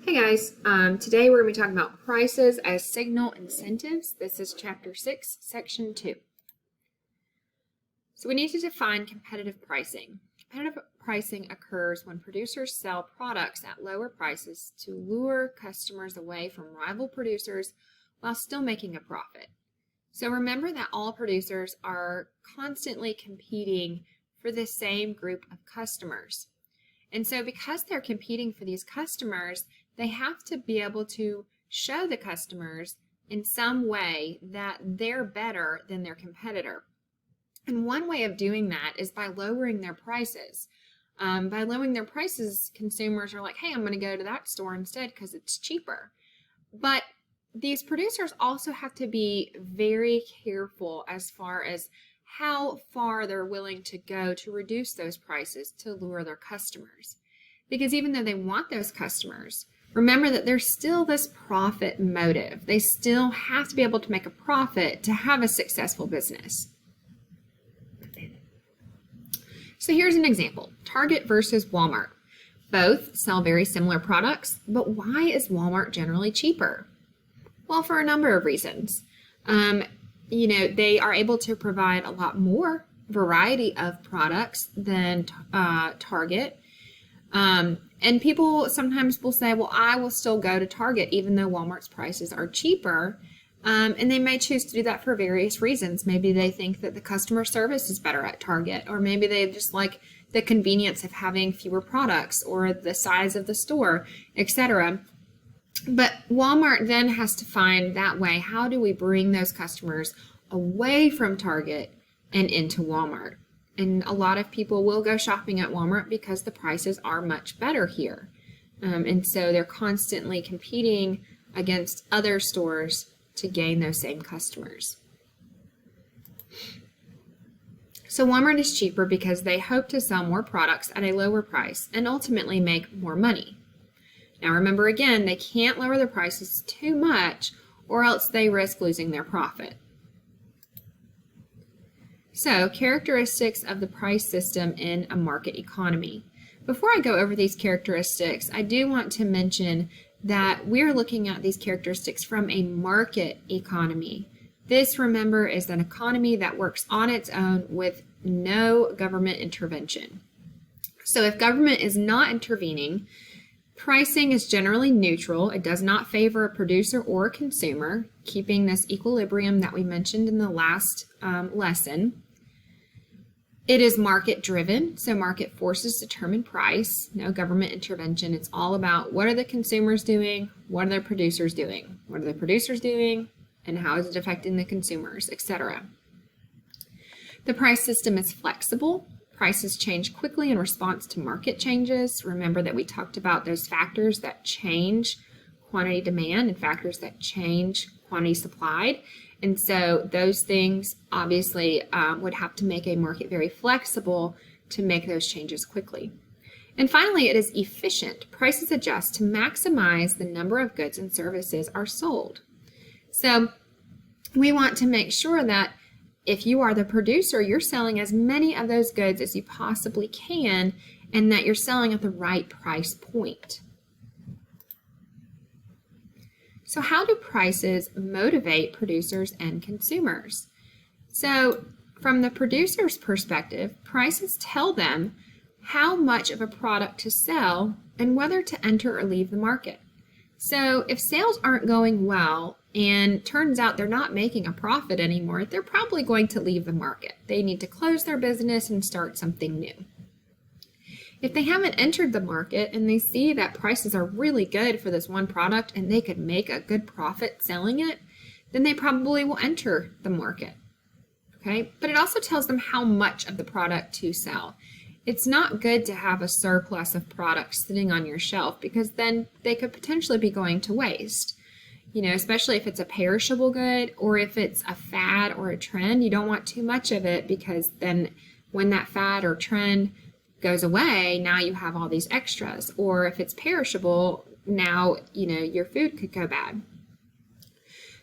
Hey guys, today we're going to be talking about prices as signal incentives. This is Chapter 6, Section 2. So we need to define competitive pricing. Competitive pricing occurs when producers sell products at lower prices to lure customers away from rival producers while still making a profit. So remember that all producers are constantly competing for the same group of customers. And so because they're competing for these customers, they have to be able to show the customers in some way that they're better than their competitor. And one way of doing that is by lowering their prices. By lowering their prices, consumers are like, hey, I'm going to go to that store instead because it's cheaper. But these producers also have to be very careful as far as how far they're willing to go to reduce those prices to lure their customers. Because even though they want those customers, remember that there's still this profit motive. They still have to be able to make a profit to have a successful business. So here's an example, Target versus Walmart. Both sell very similar products, but why is Walmart generally cheaper? Well, for a number of reasons. They are able to provide a lot more variety of products than Target. And people sometimes will say, well, I will still go to Target even though Walmart's prices are cheaper. And they may choose to do that for various reasons. Maybe they think that the customer service is better at Target, or maybe they just like the convenience of having fewer products or the size of the store, etc. But Walmart then has to find that way, how do we bring those customers away from Target and into Walmart? And a lot of people will go shopping at Walmart because the prices are much better here. And so they're constantly competing against other stores to gain those same customers. So Walmart is cheaper because they hope to sell more products at a lower price and ultimately make more money. Now remember again, they can't lower their prices too much or else they risk losing their profit. So, characteristics of the price system in a market economy. Before I go over these characteristics, I do want to mention that we're looking at these characteristics from a market economy. This, remember, is an economy that works on its own with no government intervention. So if government is not intervening, pricing is generally neutral. It does not favor a producer or a consumer, keeping this equilibrium that we mentioned in the last lesson. It is market driven, so market forces determine price, no government intervention. It's all about what are the consumers doing, what are the producers doing, what are the producers doing, and how is it affecting the consumers, etc. The price system is flexible. Prices change quickly in response to market changes. Remember that we talked about those factors that change quantity demand and factors that change quantity supplied. And so those things obviously would have to make a market very flexible to make those changes quickly. And finally, it is efficient. Prices adjust to maximize the number of goods and services are sold. So we want to make sure that if you are the producer, you're selling as many of those goods as you possibly can and that you're selling at the right price point. So how do prices motivate producers and consumers? So from the producer's perspective, prices tell them how much of a product to sell and whether to enter or leave the market. So if sales aren't going well and turns out they're not making a profit anymore, they're probably going to leave the market. They need to close their business and start something new. If they haven't entered the market and they see that prices are really good for this one product and they could make a good profit selling it, then they probably will enter the market. Okay? But it also tells them how much of the product to sell. It's not good to have a surplus of products sitting on your shelf because then they could potentially be going to waste. Especially if it's a perishable good or if it's a fad or a trend, you don't want too much of it because then when that fad or trend goes away, now you have all these extras. Or if it's perishable, now, your food could go bad.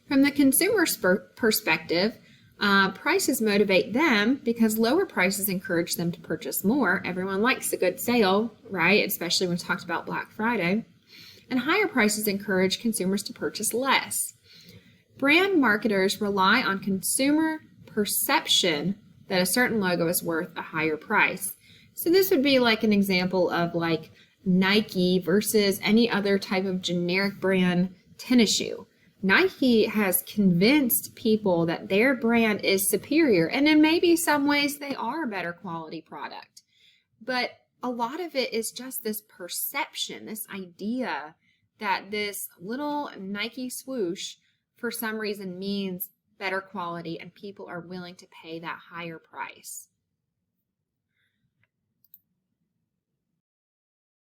From the consumer's perspective, prices motivate them because lower prices encourage them to purchase more. Everyone likes a good sale, right? Especially when we talked about Black Friday. and higher prices encourage consumers to purchase less. Brand marketers rely on consumer perception that a certain logo is worth a higher price. So this would be like an example of like Nike versus any other type of generic brand tennis shoe. Nike has convinced people that their brand is superior, and in maybe some ways they are a better quality product. But a lot of it is just this perception, this idea that this little Nike swoosh for some reason means better quality and people are willing to pay that higher price.